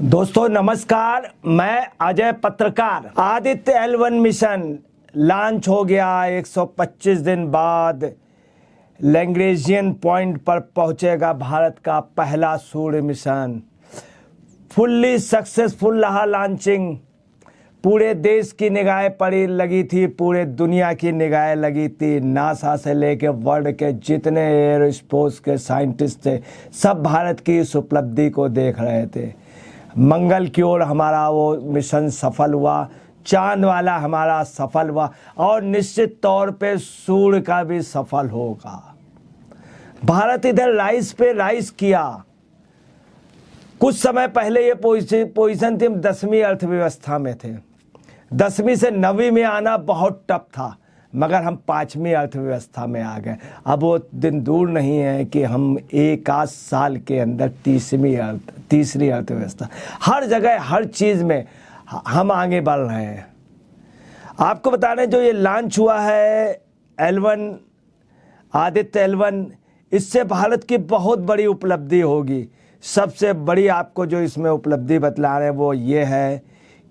दोस्तों नमस्कार, मैं अजय पत्रकार। आदित्य L1 मिशन लॉन्च हो गया। 125 दिन बाद लैग्रेंजियन पॉइंट पर पहुंचेगा भारत का पहला सूर्य मिशन। फुल्ली सक्सेसफुल रहा लॉन्चिंग। पूरे देश की निगाहें पड़ी लगी थी, पूरे दुनिया की निगाहें लगी थी। नासा से लेके वर्ल्ड के जितने एयरोस्पेस के साइंटिस्ट थे, सब भारत की इस उपलब्धि को देख रहे थे। मंगल की ओर हमारा वो मिशन सफल हुआ, चांद वाला हमारा सफल हुआ और निश्चित तौर पे सूर्य का भी सफल होगा। भारत इधर राइस पे राइस किया। कुछ समय पहले ये पोजीशन थी, हम 10वीं अर्थव्यवस्था में थे। 10वीं से 9वीं में आना बहुत टफ था, मगर हम 5वीं अर्थव्यवस्था में आ गए। अब वो दिन दूर नहीं है कि हम एक आध साल के अंदर तीसरी अर्थव्यवस्था, हर जगह हर चीज़ में हम आगे बढ़ रहे हैं। आपको बता रहे जो ये लॉन्च हुआ है L1, आदित्य L1, इससे भारत की बहुत बड़ी उपलब्धि होगी। सबसे बड़ी आपको जो इसमें उपलब्धि बतला रहे हैं वो ये है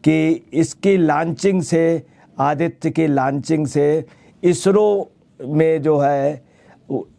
कि इसकी लॉन्चिंग से, आदित्य की लॉन्चिंग से इसरो में जो है,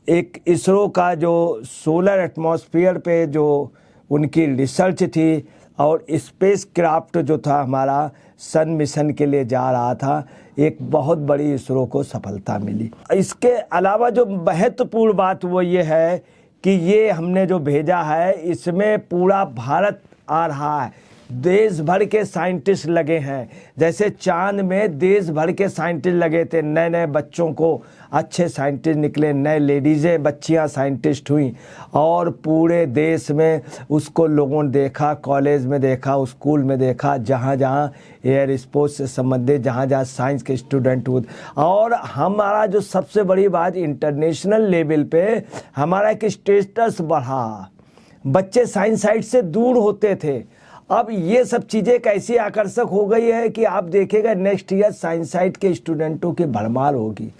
एक इसरो का जो सोलर एटमॉस्फेयर पे जो उनकी रिसर्च थी और स्पेस क्राफ्ट जो था हमारा सन मिशन के लिए जा रहा था, एक बहुत बड़ी इसरो को सफलता मिली। इसके अलावा जो महत्वपूर्ण बात वो ये है कि ये हमने जो भेजा है इसमें पूरा भारत आ रहा है। देश भर के साइंटिस्ट लगे हैं। जैसे चांद में देश भर के साइंटिस्ट लगे थे, नए नए बच्चों को अच्छे साइंटिस्ट निकले, नए लेडीज़ें बच्चियां साइंटिस्ट हुई और पूरे देश में उसको लोगों ने देखा, कॉलेज में देखा, स्कूल में देखा, जहाँ जहाँ एयर स्पोर्ट्स से संबंधित, जहाँ जहाँ साइंस के स्टूडेंट हुए। और हमारा जो सबसे बड़ी बात, इंटरनेशनल लेवल पे हमारा एक स्टेटस बढ़ा। बच्चे साइंस साइड से दूर होते थे, अब ये सब चीज़ें कैसी आकर्षक हो गई है कि आप देखेगा नेक्स्ट ईयर साइंस साइट के स्टूडेंटों की भरमार होगी।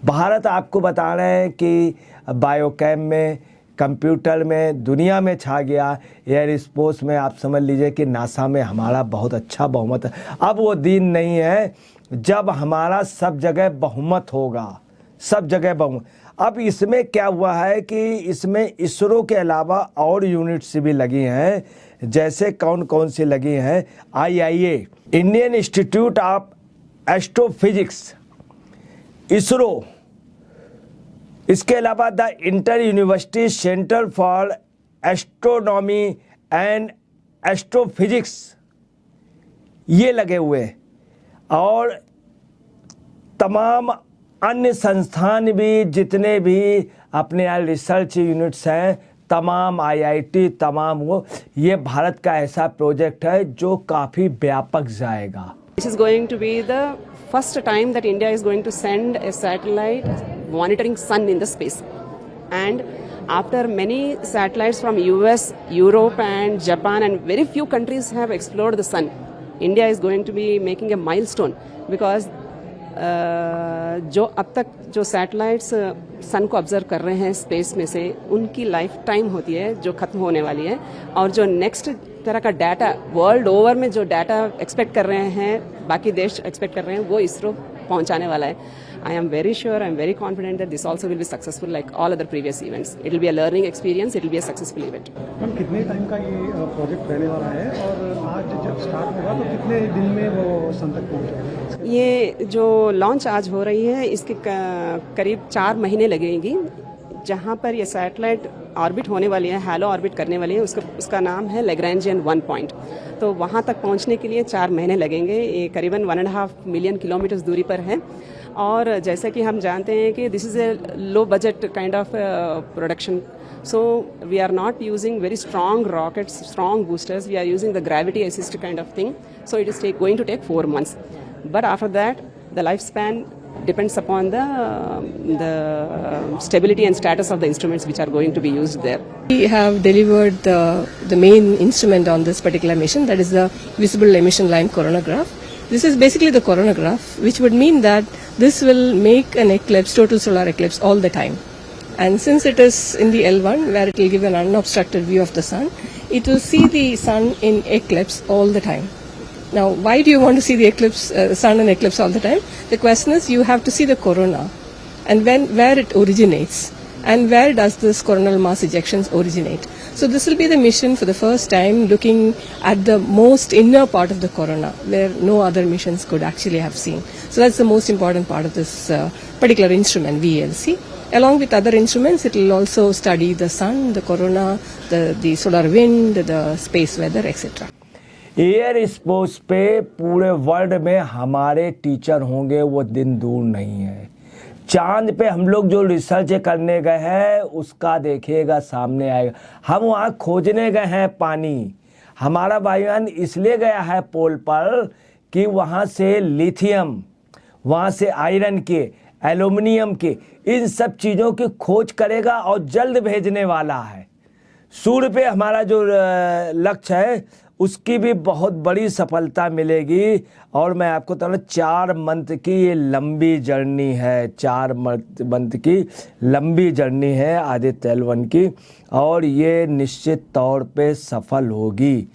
भारत आपको बता रहे हैं कि बायोकेम में, कंप्यूटर में दुनिया में छा गया। एयर स्पोर्ट्स में आप समझ लीजिए कि नासा में हमारा बहुत अच्छा बहुमत है। अब वो दिन नहीं है जब हमारा सब जगह बहुमत होगा, सब जगह बहुमत। अब इसमें क्या हुआ है कि इसमें इसरो के अलावा और यूनिट्स भी लगी हैं। जैसे कौन कौन सी लगी हैं? IIA, Indian institute of astrophysics, ISRO, इसके अलावा the inter university centre for astronomy and astrophysics, ये लगे हुए और तमाम अन्य संस्थान भी, जितने भी अपने यहाँ रिसर्च यूनिट्स हैं, तमाम IIT, तमाम वो, ये भारत का ऐसा प्रोजेक्ट है जो काफ़ी व्यापक जाएगा। This is going to be the first time that India is going to send a satellite monitoring sun in the space. And after many satellites from US, Europe and Japan and very few countries have explored the sun, India is going to be making a milestone because जो अब तक जो satellites सन को observe कर रहे हैं space में से, उनकी लाइफ टाइम होती है जो ख़त्म होने वाली है। और जो नेक्स्ट तरह का डाटा वर्ल्ड ओवर में जो डाटा एक्सपेक्ट कर रहे हैं, बाकी देश एक्सपेक्ट कर रहे हैं, वो इसरो पहुंचाने वाला है। I am very sure, I am very confident that this also will be successful like all other previous events. It will be a learning experience, it will be a successful event. Ma'am कितने time का ये project रहने वाला है और आज जब start होगा तो कितने दिन में वो सन तक पहुंचेगा? ये जो लॉन्च आज हो रही है इसके करीब 4 महीने लगेंगी। जहाँ पर ये सैटेलाइट ऑर्बिट होने वाली है, हैलो ऑर्बिट करने वाली है, उसका नाम है लैग्रेंजियन 1 पॉइंट। तो वहाँ तक पहुँचने के लिए 4 महीने लगेंगे। ये करीबन 1.5 मिलियन किलोमीटर दूरी पर है। और जैसे कि हम जानते हैं कि this is a low budget kind of production, so we are not using very strong rockets, strong boosters, we are using the gravity assist kind of thing, so it is going to take 4 months. But after that, the lifespan depends upon the stability and status of the instruments which are going to be used there. We have delivered the main instrument on this particular mission, that is the visible emission line coronagraph. This is basically the coronagraph, which would mean that this will make an eclipse, total solar eclipse, all the time. And since it is in the L1 where it will give an unobstructed view of the sun, it will see the sun in eclipse all the time. Now, why do you want to see the eclipse, sun in eclipse all the time? The question is, you have to see the corona and where it originates and where does this coronal mass ejections originate. So this will be the mission for the first time, looking at the most inner part of the corona, where no other missions could actually have seen. So that's the most important part of this particular instrument, VLC. Along with other instruments, it will also study the sun, the corona, the solar wind, the space weather, etc. Air sports पे पूरे world में हमारे teacher होंगे, वो दिन दूर नहीं है। चांद पे हम लोग जो रिसर्च करने गए हैं उसका देखिएगा सामने आएगा। हम वहाँ खोजने गए हैं पानी। हमारा वायुयान इसलिए गया है पोल पर कि वहाँ से लिथियम, वहाँ से आयरन के, एल्युमिनियम के, इन सब चीज़ों की खोज करेगा और जल्द भेजने वाला है। सूर्य पे हमारा जो लक्ष्य है उसकी भी बहुत बड़ी सफलता मिलेगी। और मैं आपको बता रहा हूँ 4 मंथ की ये लंबी जर्नी है, 4 मंथ की लंबी जर्नी है आदित्य L1 की, और ये निश्चित तौर पे सफल होगी।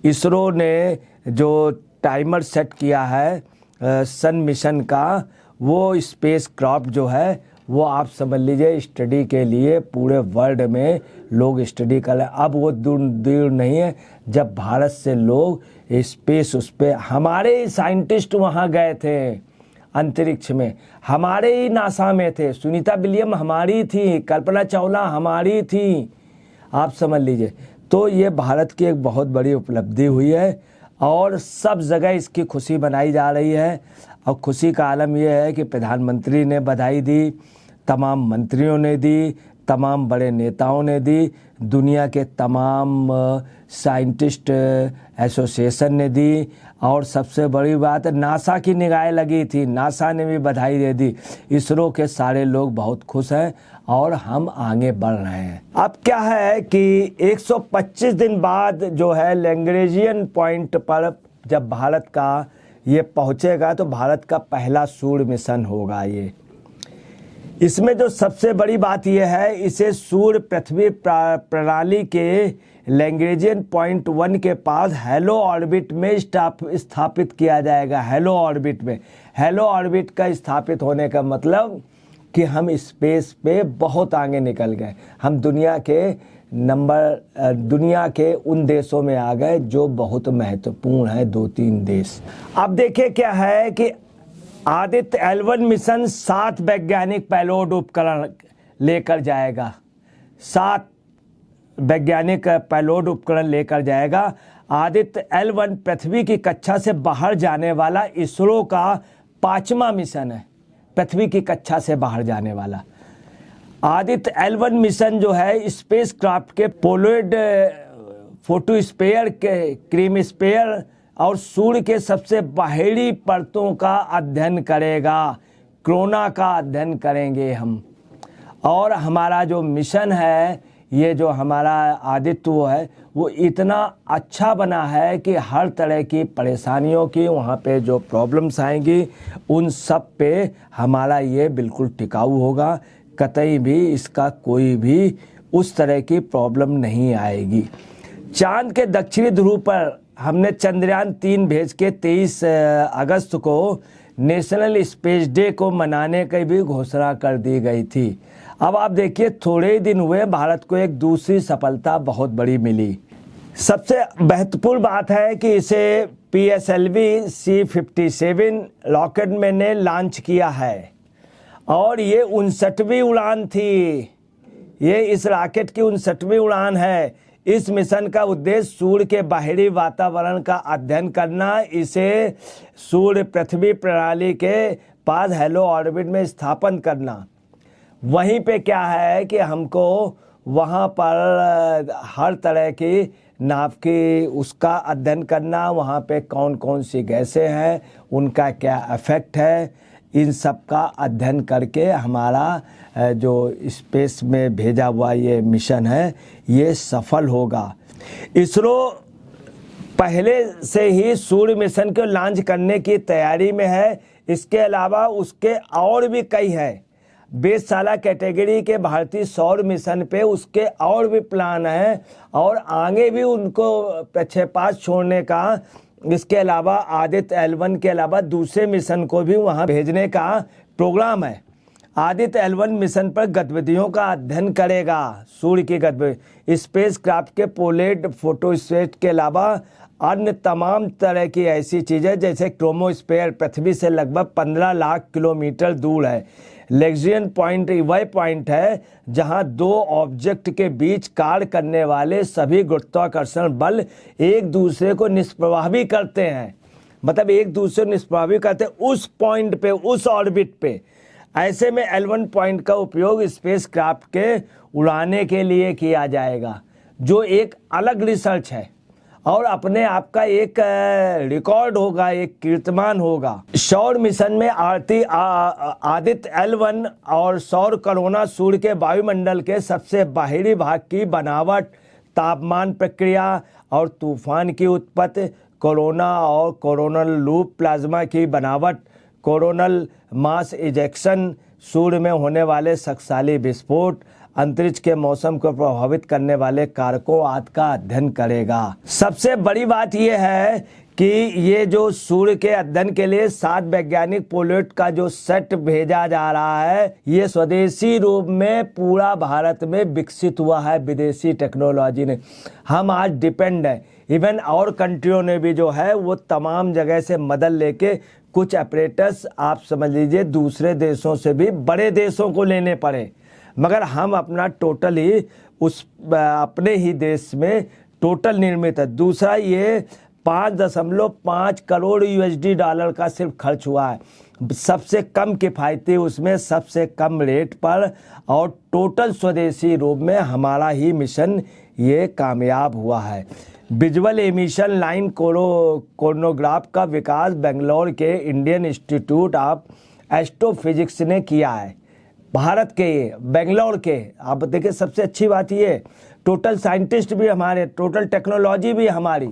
इसरो ने जो टाइमर सेट किया है सन मिशन का, वो स्पेस क्राफ्ट जो है वो आप समझ लीजिए स्टडी के लिए पूरे वर्ल्ड में लोग स्टडी कर रहे हैं। अब वो दूर नहीं है जब भारत से लोग स्पेस उस पर, हमारे ही साइंटिस्ट वहाँ गए थे अंतरिक्ष में, हमारे ही नासा में थे। सुनीता विलियम हमारी थी, कल्पना चावला हमारी थी, आप समझ लीजिए। तो ये भारत की एक बहुत बड़ी उपलब्धि हुई है और सब जगह इसकी खुशी मनाई जा रही है। और खुशी का आलम यह है कि प्रधानमंत्री ने बधाई दी, तमाम मंत्रियों ने दी, तमाम बड़े नेताओं ने दी, दुनिया के तमाम साइंटिस्ट एसोसिएशन ने दी, और सबसे बड़ी बात नासा की निगाहें लगी थी, नासा ने भी बधाई दे दी। इसरो के सारे लोग बहुत खुश हैं और हम आगे बढ़ रहे हैं। अब क्या है कि 125 दिन बाद जो है लैग्रेंजियन पॉइंट पर जब भारत का ये पहुंचेगा तो भारत का पहला सूर्य मिशन होगा। ये इसमें जो सबसे बड़ी बात यह है, इसे सूर्य पृथ्वी प्रणाली के लैग्रेंजियन पॉइंट 1 के पास हेलो ऑर्बिट में स्थापित किया जाएगा। हेलो ऑर्बिट में, हेलो ऑर्बिट का स्थापित होने का मतलब कि हम स्पेस पे बहुत आगे निकल गए। हम दुनिया के उन देशों में आ गए जो बहुत महत्वपूर्ण है, 2-3 देश। अब देखिए क्या है कि आदित्य L1 मिशन 7 वैज्ञानिक पेलोड उपकरण लेकर जाएगा। 7 वैज्ञानिक पेलोड उपकरण लेकर जाएगा। आदित्य L1 पृथ्वी की कक्षा से बाहर जाने वाला इसरो का 5वां मिशन है, पृथ्वी की कक्षा से बाहर जाने वाला। आदित्य L1 मिशन जो है स्पेस क्राफ्ट के पोलॉइड फोटोस्फीयर के क्रीमस्फीयर और सूर्य के सबसे बाहरी परतों का अध्ययन करेगा। कोरोना का अध्ययन करेंगे हम। और हमारा जो मिशन है, ये जो हमारा आदित्य वो है, वो इतना अच्छा बना है कि हर तरह की परेशानियों की, वहाँ पे जो प्रॉब्लम्स आएंगी उन सब पे हमारा ये बिल्कुल टिकाऊ होगा। कतई भी इसका कोई भी उस तरह की प्रॉब्लम नहीं आएगी। चांद के दक्षिणी ध्रुव पर हमने चंद्रयान 3 भेज के 23 अगस्त को नेशनल स्पेस डे को मनाने की भी घोषणा कर दी गई थी। अब आप देखिए थोड़े ही दिन हुए भारत को एक दूसरी सफलता बहुत बड़ी मिली। सबसे महत्वपूर्ण बात है कि इसे PSLV C-57 रॉकेट मैंने लॉन्च किया है और ये 59वीं उड़ान थी। ये इस रॉकेट की 59वीं उड़ान है। इस मिशन का उद्देश्य सूर्य के बाहरी वातावरण का अध्ययन करना, इसे सूर्य पृथ्वी प्रणाली के पास हेलो ऑर्बिट में स्थापन करना। वहीं पे क्या है कि हमको वहाँ पर हर तरह की नाव की उसका अध्ययन करना, वहाँ पे कौन कौन सी गैसें हैं, उनका क्या इफेक्ट है, इन सब का अध्ययन करके हमारा जो स्पेस में भेजा हुआ ये मिशन है ये सफल होगा। इसरो पहले से ही सूर्य मिशन को लॉन्च करने की तैयारी में है। इसके अलावा उसके और भी कई हैं। 20 साल कैटेगरी के भारतीय सौर मिशन पे उसके और भी प्लान है और आगे भी उनको पीछे पास छोड़ने का। इसके अलावा आदित्य L1 के अलावा दूसरे मिशन को भी वहां भेजने का प्रोग्राम है। आदित्य L1 मिशन पर गतिविधियों का अध्ययन करेगा। सूर्य की गतिविधि स्पेस क्राफ्ट के पोलैर फोटोस्फीयर के अलावा अन्य तमाम तरह की ऐसी चीज़ें जैसे क्रोमोस्फीयर पृथ्वी से लगभग 15 लाख किलोमीटर दूर है। लैग्रेंजियन पॉइंट वह पॉइंट है जहां दो ऑब्जेक्ट के बीच कार्य करने वाले सभी गुरुत्वाकर्षण बल एक दूसरे को निष्प्रभावी करते हैं। मतलब एक दूसरे को निष्प्रभावी करते हैं उस पॉइंट पे, उस ऑर्बिट पे। ऐसे में L1 पॉइंट का उपयोग स्पेस क्राफ्ट के उड़ाने के लिए किया जाएगा, जो एक अलग रिसर्च है और अपने आप का एक रिकॉर्ड होगा, एक कीर्तिमान होगा। सौर मिशन में आदित्य L1 और सौर कोरोना सूर्य के वायुमंडल के सबसे बाहरी भाग की बनावट, तापमान प्रक्रिया और तूफान की उत्पत्ति, कोरोना और कोरोनल लूप प्लाज्मा की बनावट, कोरोनल मास इजेक्शन, सूर्य में होने वाले शक्तिशाली विस्फोट, अंतरिक्ष के मौसम को प्रभावित करने वाले कारकों आदि का अध्ययन करेगा। सबसे बड़ी बात यह है कि ये जो सूर्य के अध्ययन के लिए 7 वैज्ञानिक पोलैट का जो सेट भेजा जा रहा है, ये स्वदेशी रूप में पूरा भारत में विकसित हुआ है, विदेशी टेक्नोलॉजी ने। हम आज डिपेंड हैं। इवन और कंट्रियों ने भी जो है वो तमाम जगह से मदद लेके कुछ ऑपरेटर्स आप समझ लीजिए दूसरे देशों से भी बड़े देशों को लेने पड़े, मगर हम अपना टोटल ही उस अपने ही देश में टोटल निर्मित है। दूसरा, ये 5.5 करोड़ USD का सिर्फ खर्च हुआ है, सबसे कम किफ़ायती, उसमें सबसे कम रेट पर, और टोटल स्वदेशी रूप में हमारा ही मिशन ये कामयाब हुआ है। विजुअल एमिशन लाइन कोरोनोग्राफ का विकास बेंगलोर के इंडियन इंस्टीट्यूट ऑफ एस्ट्रोफिजिक्स ने किया है। भारत के ये बेंगलोर के, आप देखिए सबसे अच्छी बात ये, टोटल साइंटिस्ट भी हमारे, टोटल टेक्नोलॉजी भी हमारी।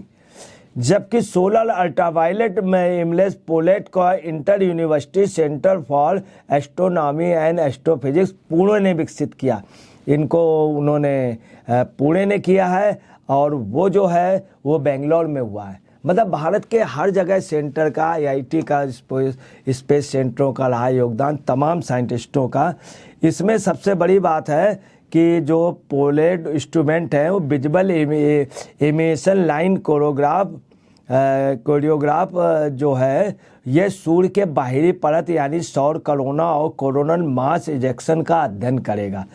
जबकि सोलर अल्ट्रावायलेट में इमलेस पोलैट का inter university centre for astronomy and astrophysics Pune ने विकसित किया। इनको उन्होंने पुणे ने किया है और वो जो है वो बेंगलोर में हुआ है। मतलब भारत के हर जगह सेंटर का, IIT का, स्पेस सेंटरों का रहा योगदान, तमाम साइंटिस्टों का। इसमें सबसे बड़ी बात है कि जो पोलैर इंस्ट्रूमेंट है वो विजुअल एमिशन लाइन कोरियोग्राफ जो है ये सूर्य के बाहरी परत यानी सौर कोरोना और कोरोनल मास इजेक्शन का अध्ययन करेगा।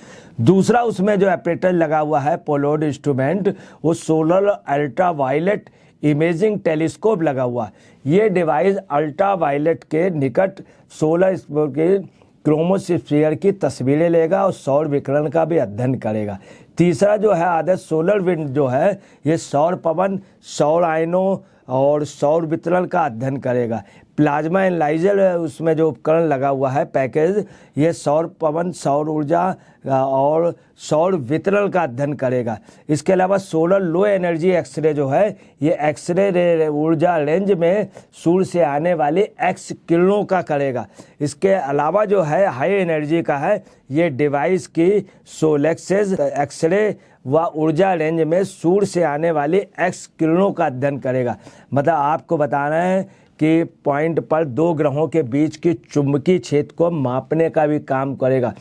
दूसरा, उसमें जो ऑपरेटर लगा हुआ है पोलैर इंस्ट्रूमेंट, वो सोलर अल्ट्रावायलेट इमेजिंग टेलीस्कोप लगा हुआ है। ये डिवाइस अल्ट्रावायलेट के निकट सोलर के क्रोमोस्फीयर की तस्वीरें लेगा और सौर विकिरण का भी अध्ययन करेगा। तीसरा जो है आदर्श सोलर विंड जो है ये सौर पवन, सौर आयनों और सौर वितरण का अध्ययन करेगा। प्लाज्मा एनालाइजर उसमें जो उपकरण लगा हुआ है पैकेज, ये सौर पवन, सौर ऊर्जा और सौर वितरण का अध्ययन करेगा। इसके अलावा सोलर लो एनर्जी एक्सरे जो है ये एक्सरे ऊर्जा रेंज में सूर्य से आने वाली एक्स किरणों का करेगा। इसके अलावा जो है हाई एनर्जी का है, ये डिवाइस की सोलेक्सेस एक्सरे व ऊर्जा रेंज में सूर्य से आने वाली एक्स किरणों का अध्ययन करेगा। मतलब आपको बताना है कि पॉइंट पर 2 ग्रहों के बीच की चुंबकीय क्षेत्र को मापने का भी काम करेगा।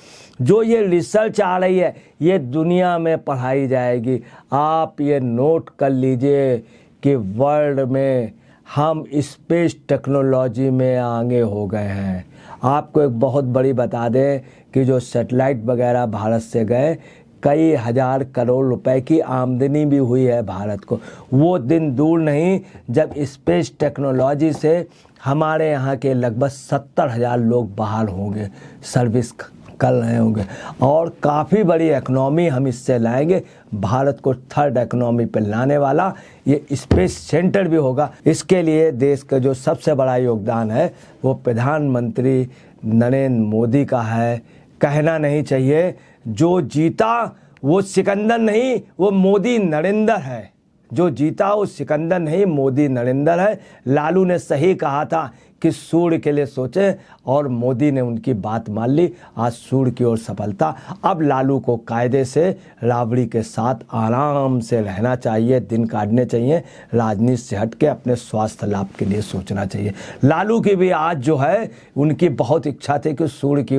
जो ये रिसर्च आ रही है ये दुनिया में पढ़ाई जाएगी। आप ये नोट कर लीजिए कि वर्ल्ड में हम स्पेस टेक्नोलॉजी में आगे हो गए हैं। आपको एक बहुत बड़ी बता दें कि जो सैटेलाइट वगैरह भारत से गए, कई हजार करोड़ रुपए की आमदनी भी हुई है भारत को। वो दिन दूर नहीं जब स्पेस टेक्नोलॉजी से हमारे यहाँ के लगभग 70,000 लोग बाहर होंगे, सर्विस कर रहे होंगे और काफ़ी बड़ी इकोनॉमी हम इससे लाएंगे। भारत को थर्ड इकोनॉमी पे लाने वाला ये स्पेस सेंटर भी होगा। इसके लिए देश का जो सबसे बड़ा योगदान है वो प्रधानमंत्री नरेंद्र मोदी का है। कहना नहीं चाहिए, जो जीता वो सिकंदर नहीं, वो मोदी नरेंद्र है। जो जीता वो सिकंदर नहीं, मोदी नरेंद्र है। लालू ने सही कहा था कि सूर्य के लिए सोचे और मोदी ने उनकी बात मान ली। आज सूर्य की ओर सफलता। अब लालू को कायदे से राबड़ी के साथ आराम से रहना चाहिए, दिन काटने चाहिए, राजनीति से हट के अपने स्वास्थ्य लाभ के लिए सोचना चाहिए। लालू की भी आज जो है उनकी बहुत इच्छा थी कि सूर्य की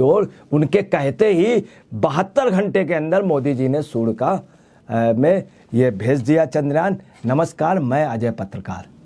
ओर उनके कहते ही 72 घंटे के अंदर मोदी जी ने सूर्य का में ये भेज दिया चंद्रयान। नमस्कार, मैं अजय पत्रकार।